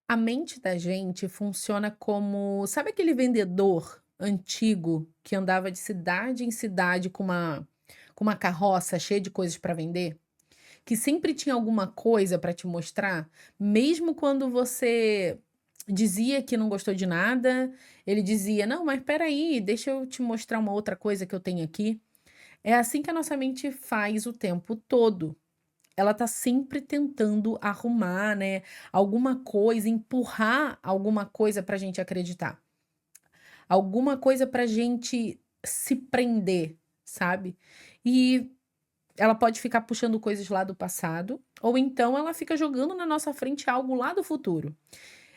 A mente da gente funciona como, sabe aquele vendedor antigo que andava de cidade em cidade com uma carroça cheia de coisas para vender? Que sempre tinha alguma coisa para te mostrar, mesmo quando você dizia que não gostou de nada, ele dizia: "Não, mas espera aí, deixa eu te mostrar uma outra coisa que eu tenho aqui". É assim que a nossa mente faz o tempo todo. Ela tá sempre tentando arrumar, né, alguma coisa, empurrar alguma coisa pra gente acreditar. Alguma coisa pra gente se prender, sabe. E ela pode ficar puxando coisas lá do passado, ou então ela fica jogando na nossa frente algo lá do futuro.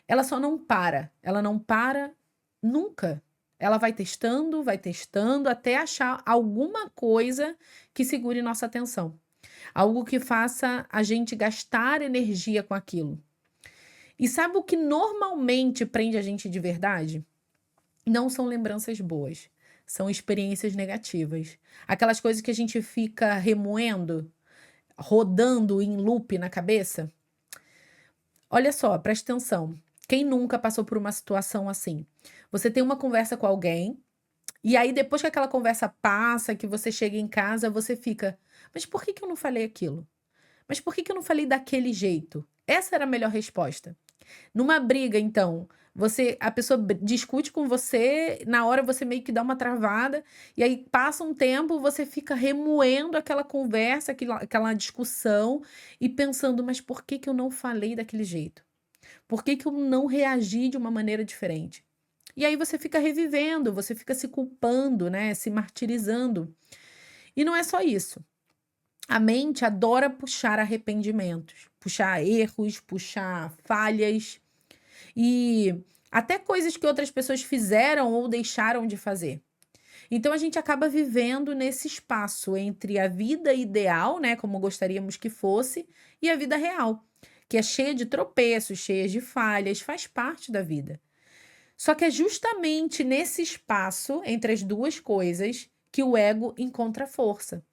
Ela só não para, ela não para nunca. Ela vai testando até achar alguma coisa que segure nossa atenção. Algo que faça a gente gastar energia com aquilo. E sabe o que normalmente prende a gente de verdade? Não são lembranças boas, são experiências negativas. Aquelas coisas que a gente fica remoendo, rodando em loop na cabeça. Olha só, presta atenção. Quem nunca passou por uma situação assim? Você tem uma conversa com alguém, e aí depois que aquela conversa passa, que você chega em casa, você fica: "Mas por que que eu não falei aquilo? Mas por que que eu não falei daquele jeito?". Essa era a melhor resposta. Numa briga, então, a pessoa discute com você, na hora você meio que dá uma travada, e aí passa um tempo, você fica remoendo aquela conversa, aquela discussão, e pensando: "Mas por que que eu não falei daquele jeito? Por que que eu não reagi de uma maneira diferente?". E aí você fica revivendo, você fica se culpando, né, se martirizando. E não é só isso. A mente adora puxar arrependimentos, puxar erros, puxar falhas e até coisas que outras pessoas fizeram ou deixaram de fazer. Então a gente acaba vivendo nesse espaço entre a vida ideal, né, como gostaríamos que fosse, e a vida real, que é cheia de tropeços, cheia de falhas, faz parte da vida. Só que é justamente nesse espaço entre as duas coisas que o ego encontra força.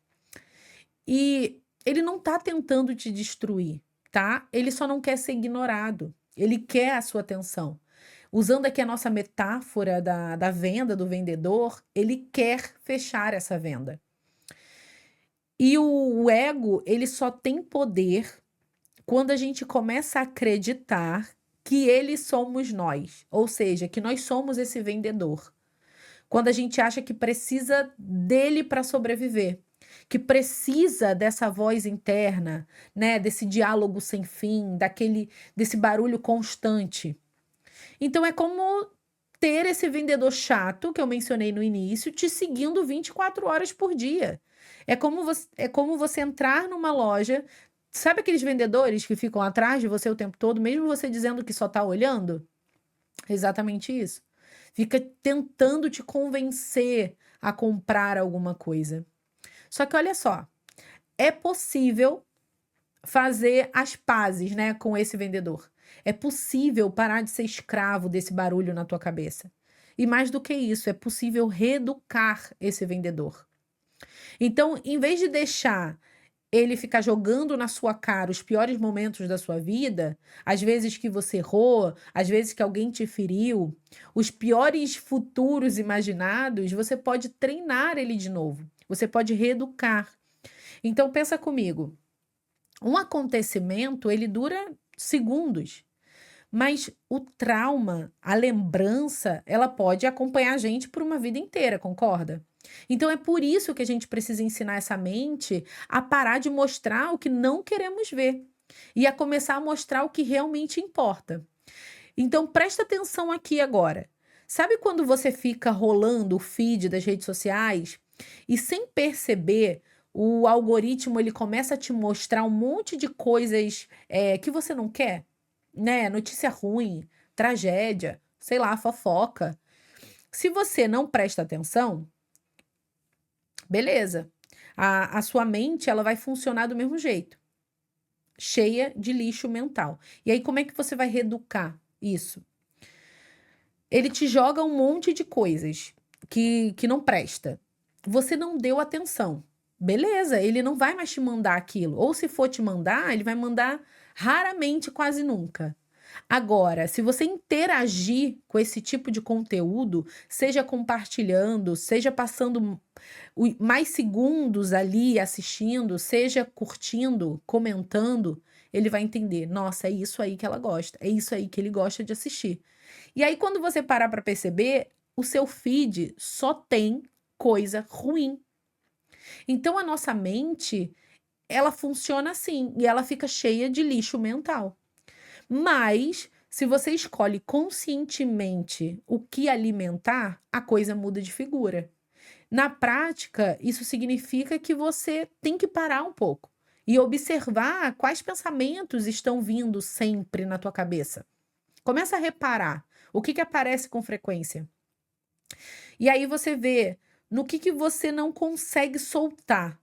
E ele não tá tentando te destruir, tá? Ele só não quer ser ignorado. Ele quer a sua atenção. Usando aqui a nossa metáfora da venda, do vendedor, ele quer fechar essa venda. E o ego, ele só tem poder quando a gente começa a acreditar que ele somos nós, ou seja, que nós somos esse vendedor. Quando a gente acha que precisa dele para sobreviver, que precisa dessa voz interna, né, desse diálogo sem fim, desse barulho constante. Então é como ter esse vendedor chato que eu mencionei no início, te seguindo 24 horas por dia. É como você entrar numa loja, sabe aqueles vendedores que ficam atrás de você o tempo todo, mesmo você dizendo que só está olhando? Exatamente isso. Fica tentando te convencer a comprar alguma coisa. Só que olha só, é possível fazer as pazes, né, com esse vendedor. É possível parar de ser escravo desse barulho na tua cabeça. E mais do que isso, é possível reeducar esse vendedor. Então, em vez de deixar ele ficar jogando na sua cara os piores momentos da sua vida, às vezes que você errou, às vezes que alguém te feriu, os piores futuros imaginados, você pode treinar ele de novo. Você pode reeducar. Então pensa comigo, um acontecimento, ele dura segundos, mas o trauma, a lembrança, ela pode acompanhar a gente por uma vida inteira, concorda? Então é por isso que a gente precisa ensinar essa mente a parar de mostrar o que não queremos ver e a começar a mostrar o que realmente importa. Então presta atenção aqui agora. Sabe quando você fica rolando o feed das redes sociais e sem perceber o algoritmo ele começa a te mostrar um monte de coisas que você não quer? Né, notícia ruim, tragédia, sei lá, fofoca. Se você não presta atenção, beleza. A sua mente, ela vai funcionar do mesmo jeito, cheia de lixo mental. E aí como é que você vai reeducar isso? Ele te joga um monte de coisas que não presta. Você não deu atenção. Beleza, ele não vai mais te mandar aquilo. Ou se for te mandar, ele vai mandar raramente, quase nunca. Agora, se você interagir com esse tipo de conteúdo, seja compartilhando, seja passando mais segundos ali assistindo, seja curtindo, comentando, ele vai entender: nossa, é isso aí que ela gosta, é isso aí que ele gosta de assistir. E aí, quando você parar para perceber, o seu feed só tem coisa ruim. Então, a nossa mente, ela funciona assim e ela fica cheia de lixo mental. Mas, se você escolhe conscientemente o que alimentar, a coisa muda de figura. Na prática, isso significa que você tem que parar um pouco e observar quais pensamentos estão vindo sempre na tua cabeça. Começa a reparar o que aparece com frequência. E aí você vê no que você não consegue soltar,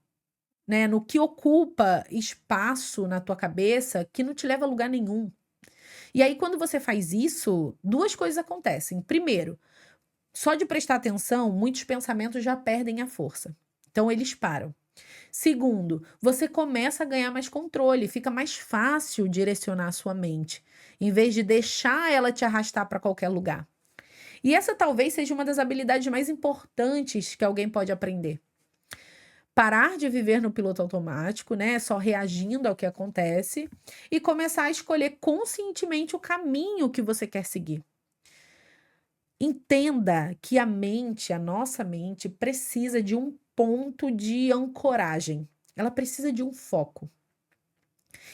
né? No que ocupa espaço na tua cabeça que não te leva a lugar nenhum. E aí, quando você faz isso, duas coisas acontecem. Primeiro, só de prestar atenção, muitos pensamentos já perdem a força. Então, eles param. Segundo, você começa a ganhar mais controle, fica mais fácil direcionar a sua mente, em vez de deixar ela te arrastar para qualquer lugar. E essa talvez seja uma das habilidades mais importantes que alguém pode aprender. Parar de viver no piloto automático, né, só reagindo ao que acontece, e começar a escolher conscientemente o caminho que você quer seguir. Entenda que a mente, a nossa mente, precisa de um ponto de ancoragem. Ela precisa de um foco.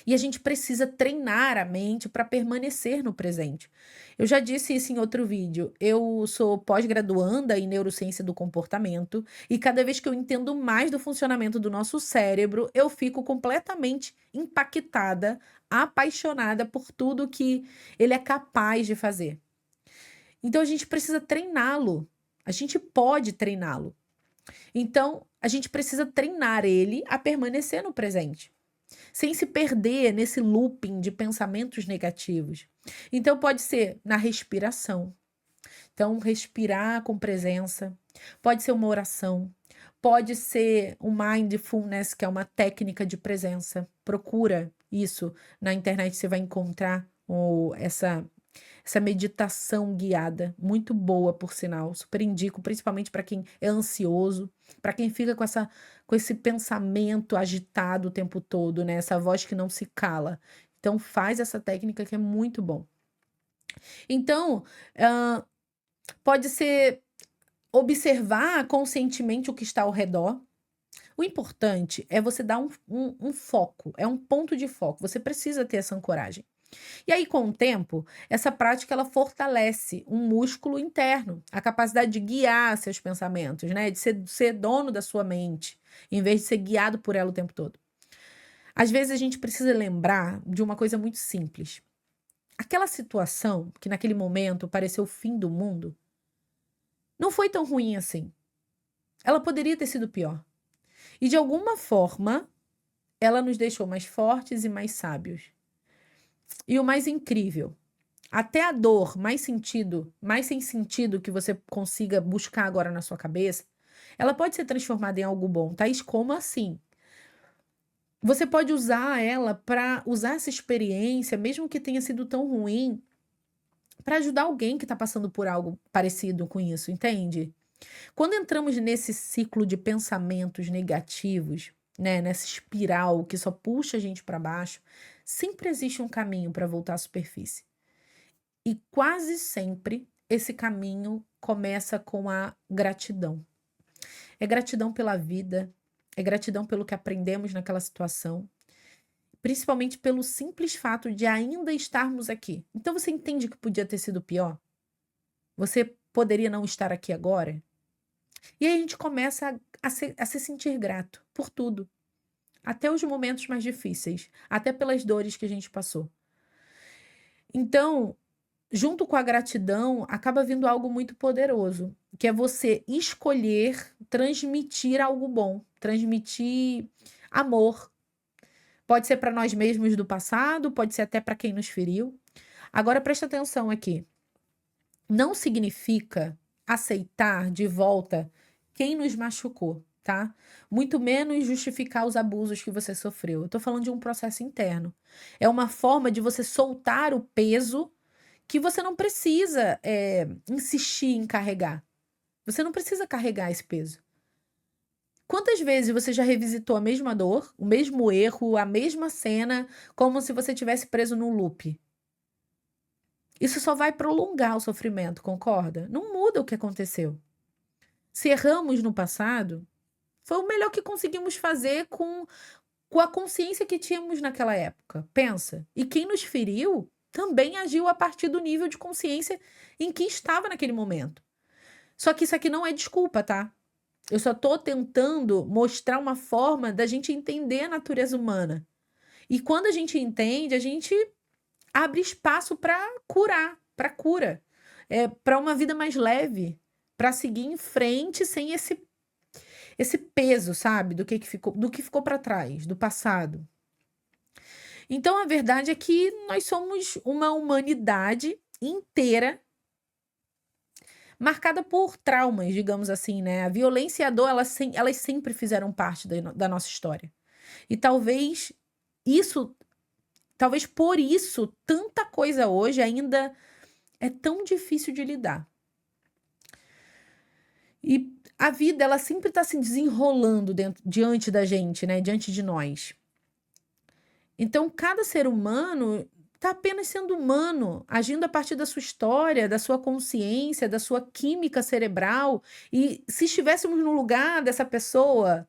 E a gente precisa treinar a mente para permanecer no presente. Eu já disse isso em outro vídeo. Eu sou pós-graduanda em neurociência do comportamento e cada vez que eu entendo mais do funcionamento do nosso cérebro, eu fico completamente impactada, apaixonada por tudo que ele é capaz de fazer. Então a gente precisa treiná-lo. A gente pode treiná-lo. Então a gente precisa treinar ele a permanecer no presente, sem se perder nesse looping de pensamentos negativos. Então pode ser na respiração. Então respirar com presença, pode ser uma oração, pode ser um mindfulness, que é uma técnica de presença. Procura isso na internet, você vai encontrar essa meditação guiada, muito boa, por sinal. Super indico, principalmente para quem é ansioso, para quem fica com esse pensamento agitado o tempo todo, né? Essa voz que não se cala. Então, faz essa técnica que é muito bom. Então, pode ser observar conscientemente o que está ao redor. O importante é você dar um foco, é um ponto de foco. Você precisa ter essa ancoragem. E aí, com o tempo, essa prática ela fortalece um músculo interno, a capacidade de guiar seus pensamentos, né? De ser dono da sua mente, em vez de ser guiado por ela o tempo todo. Às vezes a gente precisa lembrar de uma coisa muito simples. Aquela situação que naquele momento pareceu o fim do mundo, não foi tão ruim assim. Ela poderia ter sido pior. E de alguma forma, ela nos deixou mais fortes e mais sábios. E o mais incrível, até a dor mais sem sentido que você consiga buscar agora na sua cabeça, ela pode ser transformada em algo bom. Tais como assim? Você pode usar ela para usar essa experiência, mesmo que tenha sido tão ruim, para ajudar alguém que está passando por algo parecido com isso, entende? Quando entramos nesse ciclo de pensamentos negativos, né, nessa espiral que só puxa a gente para baixo, sempre existe um caminho para voltar à superfície. E quase sempre esse caminho começa com a gratidão. É gratidão pela vida, é gratidão pelo que aprendemos naquela situação, principalmente pelo simples fato de ainda estarmos aqui. Então você entende que podia ter sido pior? Você poderia não estar aqui agora? E aí a gente começa a se sentir grato por tudo, até os momentos mais difíceis, até pelas dores que a gente passou. Então, junto com a gratidão, acaba vindo algo muito poderoso, que é você escolher transmitir algo bom, transmitir amor. Pode ser para nós mesmos do passado, pode ser até para quem nos feriu. Agora presta atenção aqui. Não significa aceitar de volta quem nos machucou, tá? Muito menos justificar os abusos que você sofreu. Eu tô falando de um processo interno. É uma forma de você soltar o peso que você não precisa insistir em carregar. Você não precisa carregar esse peso. Quantas vezes você já revisitou a mesma dor, o mesmo erro, a mesma cena, como se você tivesse preso num loop? Isso só vai prolongar o sofrimento, concorda? Não muda o que aconteceu. Se erramos no passado, foi o melhor que conseguimos fazer com a consciência que tínhamos naquela época. Pensa. E quem nos feriu também agiu a partir do nível de consciência em que estava naquele momento. Só que isso aqui não é desculpa, tá? Eu só tô tentando mostrar uma forma da gente entender a natureza humana. E quando a gente entende, a gente abre espaço para curar, para cura, para uma vida mais leve, para seguir em frente sem esse peso, sabe, do que ficou para trás, do passado. Então a verdade é que nós somos uma humanidade inteira marcada por traumas, digamos assim, né? A violência e a dor, elas sempre fizeram parte da nossa história. E talvez por isso, tanta coisa hoje ainda é tão difícil de lidar. E a vida, ela sempre está se desenrolando diante da gente, né? Diante de nós. Então, cada ser humano está apenas sendo humano, agindo a partir da sua história, da sua consciência, da sua química cerebral. E se estivéssemos no lugar dessa pessoa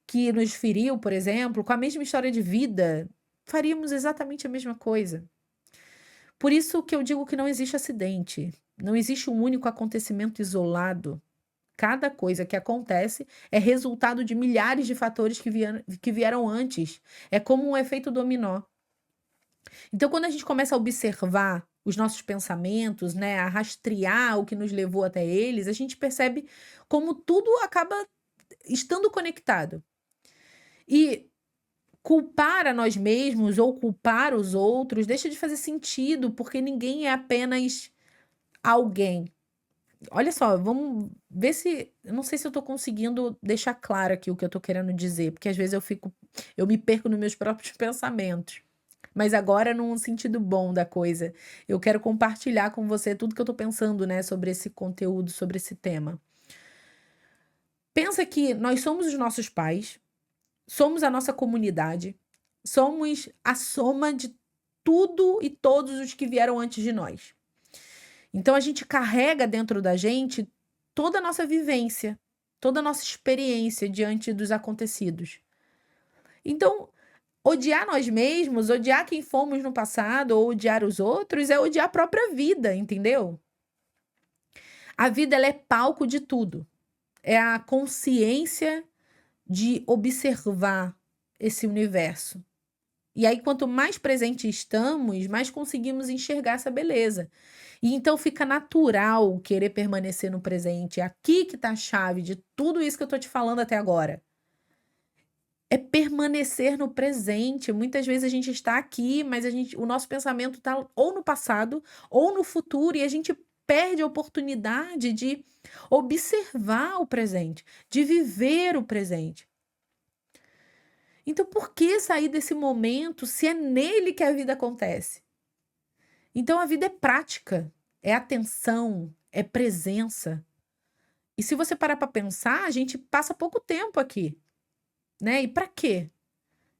que nos feriu, por exemplo, com a mesma história de vida, faríamos exatamente a mesma coisa. Por isso que eu digo que não existe acidente, não existe um único acontecimento isolado. Cada coisa que acontece é resultado de milhares de fatores que vieram antes. É como um efeito dominó. Então, quando a gente começa a observar os nossos pensamentos, né, a rastrear o que nos levou até eles, a gente percebe como tudo acaba estando conectado. E culpar a nós mesmos ou culpar os outros deixa de fazer sentido, porque ninguém é apenas alguém. Olha só, vamos ver se. Eu não sei se eu tô conseguindo deixar claro aqui o que eu tô querendo dizer, porque às vezes eu me perco nos meus próprios pensamentos. Mas agora num sentido bom da coisa. Eu quero compartilhar com você tudo que eu tô pensando, né, sobre esse conteúdo, sobre esse tema. Pensa que nós somos os nossos pais, somos a nossa comunidade, somos a soma de tudo e todos os que vieram antes de nós. Então a gente carrega dentro da gente toda a nossa vivência, toda a nossa experiência diante dos acontecidos. Então, odiar nós mesmos, odiar quem fomos no passado ou odiar os outros é odiar a própria vida, entendeu? A vida, ela é palco de tudo. É a consciência de observar esse universo. E aí, quanto mais presente estamos, mais conseguimos enxergar essa beleza. E então fica natural querer permanecer no presente. É aqui que está a chave de tudo isso que eu estou te falando até agora. É permanecer no presente. Muitas vezes a gente está aqui, mas o nosso pensamento está ou no passado ou no futuro, e a gente perde a oportunidade de observar o presente, de viver o presente. Então, por que sair desse momento se é nele que a vida acontece? Então, a vida é prática, é atenção, é presença. E se você parar para pensar, a gente passa pouco tempo aqui, né? E para quê?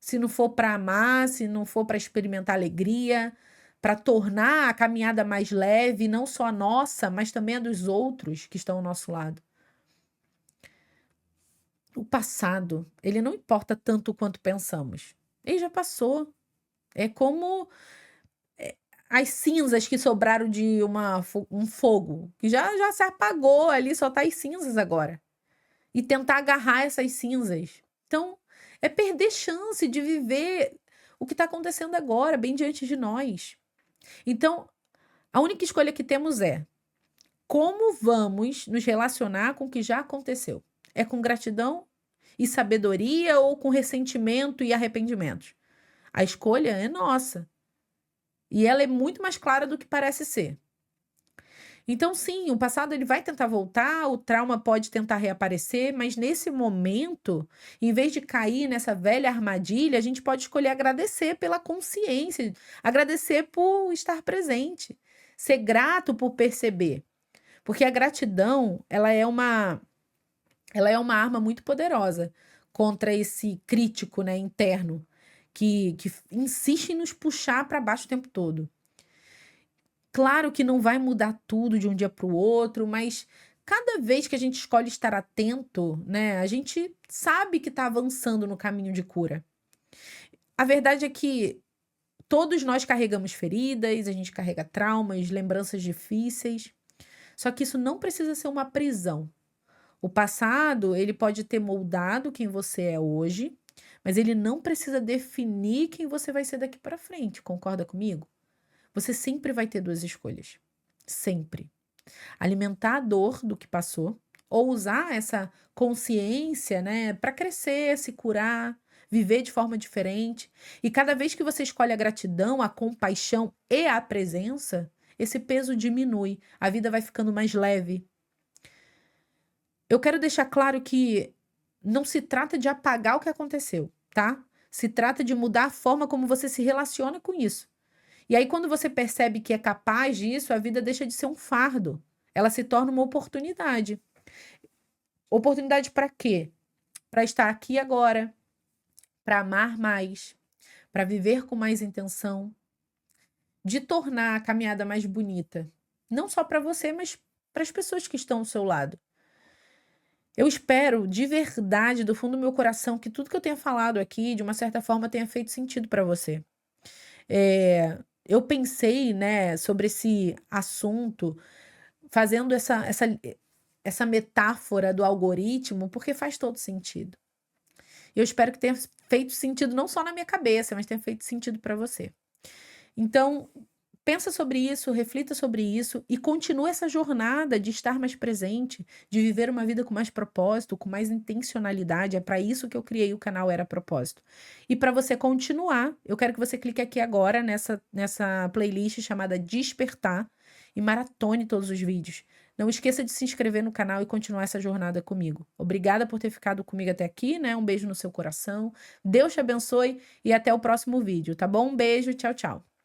Se não for para amar, se não for para experimentar alegria, para tornar a caminhada mais leve, não só a nossa, mas também a dos outros que estão ao nosso lado. O passado, ele não importa tanto quanto pensamos. Ele já passou. É como as cinzas que sobraram de um fogo, que já se apagou ali, só tá as cinzas agora. E tentar agarrar essas cinzas. Então, é perder chance de viver o que está acontecendo agora, bem diante de nós. Então, a única escolha que temos é como vamos nos relacionar com o que já aconteceu. É com gratidão e sabedoria ou com ressentimento e arrependimento? A escolha é nossa. E ela é muito mais clara do que parece ser. Então, sim, o passado ele vai tentar voltar, o trauma pode tentar reaparecer, mas nesse momento, em vez de cair nessa velha armadilha, a gente pode escolher agradecer pela consciência, agradecer por estar presente, ser grato por perceber, porque a gratidão, ela é uma arma muito poderosa contra esse crítico, né, interno, que insiste em nos puxar para baixo o tempo todo. Claro que não vai mudar tudo de um dia para o outro, mas cada vez que a gente escolhe estar atento, né, a gente sabe que está avançando no caminho de cura. A verdade é que todos nós carregamos feridas, a gente carrega traumas, lembranças difíceis, só que isso não precisa ser uma prisão. O passado, ele pode ter moldado quem você é hoje, mas ele não precisa definir quem você vai ser daqui para frente, concorda comigo? Você sempre vai ter duas escolhas. Sempre. Alimentar a dor do que passou ou usar essa consciência, né, para crescer, se curar, viver de forma diferente. E cada vez que você escolhe a gratidão, a compaixão e a presença, esse peso diminui, a vida vai ficando mais leve. Eu quero deixar claro que não se trata de apagar o que aconteceu, tá? Se trata de mudar a forma como você se relaciona com isso. E aí, quando você percebe que é capaz disso, a vida deixa de ser um fardo. Ela se torna uma oportunidade. Oportunidade para quê? Para estar aqui agora, para amar mais, para viver com mais intenção, de tornar a caminhada mais bonita. Não só para você, mas para as pessoas que estão ao seu lado. Eu espero de verdade, do fundo do meu coração, que tudo que eu tenha falado aqui, de uma certa forma, tenha feito sentido para você. Eu pensei, né, sobre esse assunto, fazendo essa metáfora do algoritmo, porque faz todo sentido. Eu espero que tenha feito sentido não só na minha cabeça, mas tenha feito sentido para você. Então, pensa sobre isso, reflita sobre isso e continue essa jornada de estar mais presente, de viver uma vida com mais propósito, com mais intencionalidade. É para isso que eu criei o canal Era Propósito. E para você continuar, eu quero que você clique aqui agora nessa playlist chamada Despertar e maratone todos os vídeos. Não esqueça de se inscrever no canal e continuar essa jornada comigo. Obrigada por ter ficado comigo até aqui, né? Um beijo no seu coração. Deus te abençoe e até o próximo vídeo, tá bom? Um beijo, tchau, tchau.